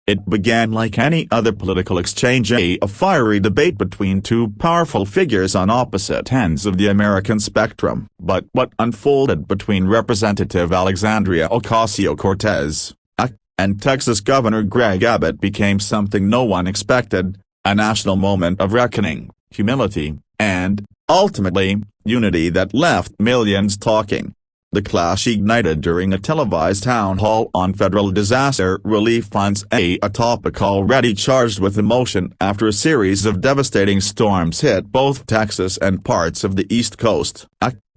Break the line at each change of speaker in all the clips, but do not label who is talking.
It began like any other political exchange, a fiery debate between two powerful figures on opposite ends of the American spectrum. But what unfolded between Representative Alexandria Ocasio-Cortez and Texas Governor Greg Abbott became something no one expected, a national moment of reckoning, humility, and, ultimately, unity that left millions talking. The clash ignited during a televised town hall on federal disaster relief funds, a topic already charged with emotion after a series of devastating storms hit both Texas and parts of the East Coast.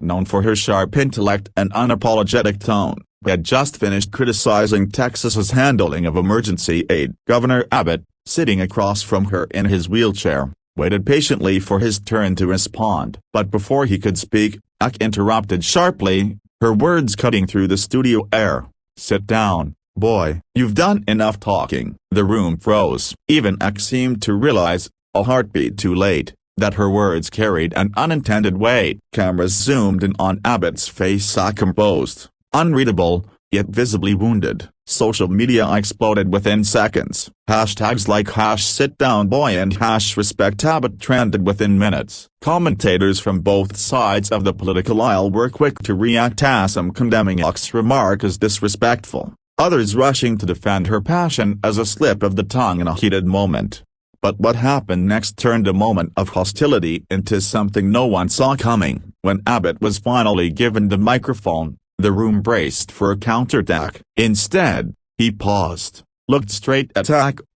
Known for her sharp intellect and unapologetic tone, had just finished criticizing Texas's handling of emergency aid. Governor Abbott, sitting across from her in his wheelchair, waited patiently for his turn to respond. But before he could speak, interrupted sharply, her words cutting through the studio air. "Sit down, boy. You've done enough talking." The room froze. Even seemed to realize, a heartbeat too late, that her words carried an unintended weight. Cameras zoomed in on Abbott's face, composed, unreadable, yet visibly wounded. Social media exploded within seconds. Hashtags like #SitDownBoy and #RespectAbbott trended within minutes. Commentators from both sides of the political aisle were quick to react, some condemning Ox's remark as disrespectful, others rushing to defend her passion as a slip of the tongue in a heated moment. But what happened next turned a moment of hostility into something no one saw coming. When Abbott was finally given the microphone, the room braced for a counterattack. Instead, he paused, looked straight at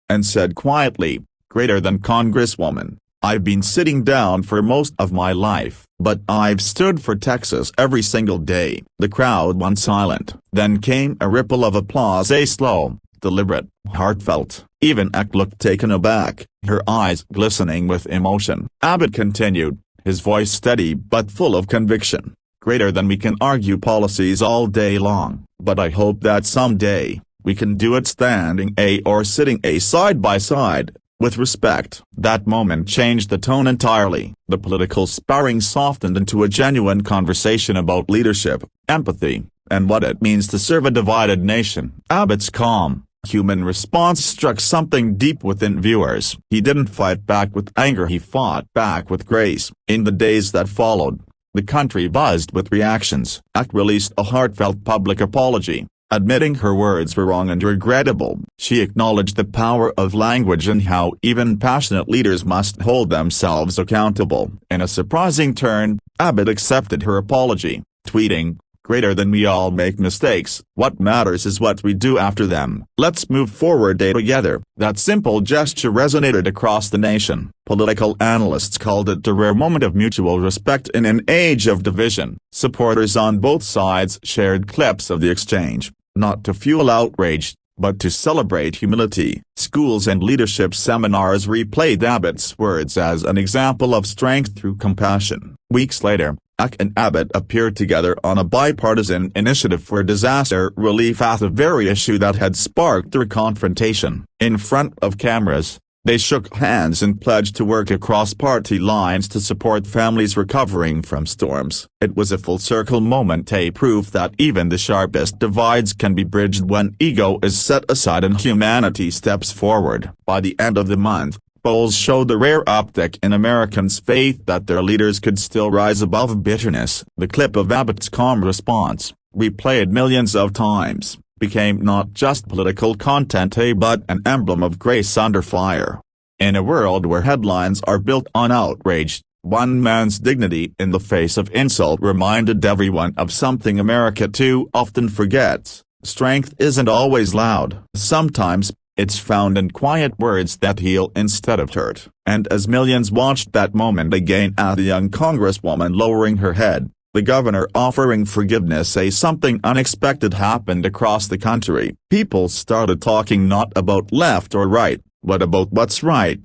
and said quietly, "Greater than Congresswoman, I've been sitting down for most of my life, but I've stood for Texas every single day." The crowd went silent. Then came a ripple of applause, a slow, deliberate, heartfelt. Even looked taken aback, her eyes glistening with emotion. Abbott continued, his voice steady but full of conviction. "Greater than we can argue policies all day long, but I hope that someday, we can do it standing or sitting side by side, with respect." That moment changed the tone entirely. The political sparring softened into a genuine conversation about leadership, empathy, and what it means to serve a divided nation. Abbott's calm, human response struck something deep within viewers. He didn't fight back with anger, he fought back with grace. In the days that followed, the country buzzed with reactions. Released a heartfelt public apology, admitting her words were wrong and regrettable. She acknowledged the power of language and how even passionate leaders must hold themselves accountable. In a surprising turn, Abbott accepted her apology, tweeting, "Greater than we all make mistakes. What matters is what we do after them. Let's move forward together." That simple gesture resonated across the nation. Political analysts called it a rare moment of mutual respect in an age of division. Supporters on both sides shared clips of the exchange, not to fuel outrage, but to celebrate humility. Schools and leadership seminars replayed Abbott's words as an example of strength through compassion. Weeks later, and Abbott appeared together on a bipartisan initiative for disaster relief at the very issue that had sparked their confrontation. In front of cameras, they shook hands and pledged to work across party lines to support families recovering from storms. It was a full-circle moment, a proof that even the sharpest divides can be bridged when ego is set aside and humanity steps forward. By the end of the month, polls showed the rare uptick in Americans' faith that their leaders could still rise above bitterness. The clip of Abbott's calm response, replayed millions of times, became not just political content but an emblem of grace under fire. In a world where headlines are built on outrage, one man's dignity in the face of insult reminded everyone of something America too often forgets: strength isn't always loud. Sometimes, it's found in quiet words that heal instead of hurt. And as millions watched that moment again, the young congresswoman lowering her head, the governor offering forgiveness, something unexpected happened across the country. People started talking not about left or right, but about what's right.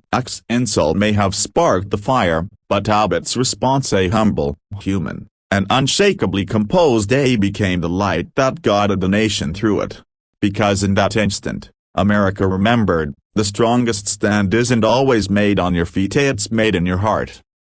Insult may have sparked the fire, but Abbott's response, humble, human, and unshakably composed, became the light that guided the nation through it. Because in that instant, America remembered, the strongest stand isn't always made on your feet, it's made in your heart.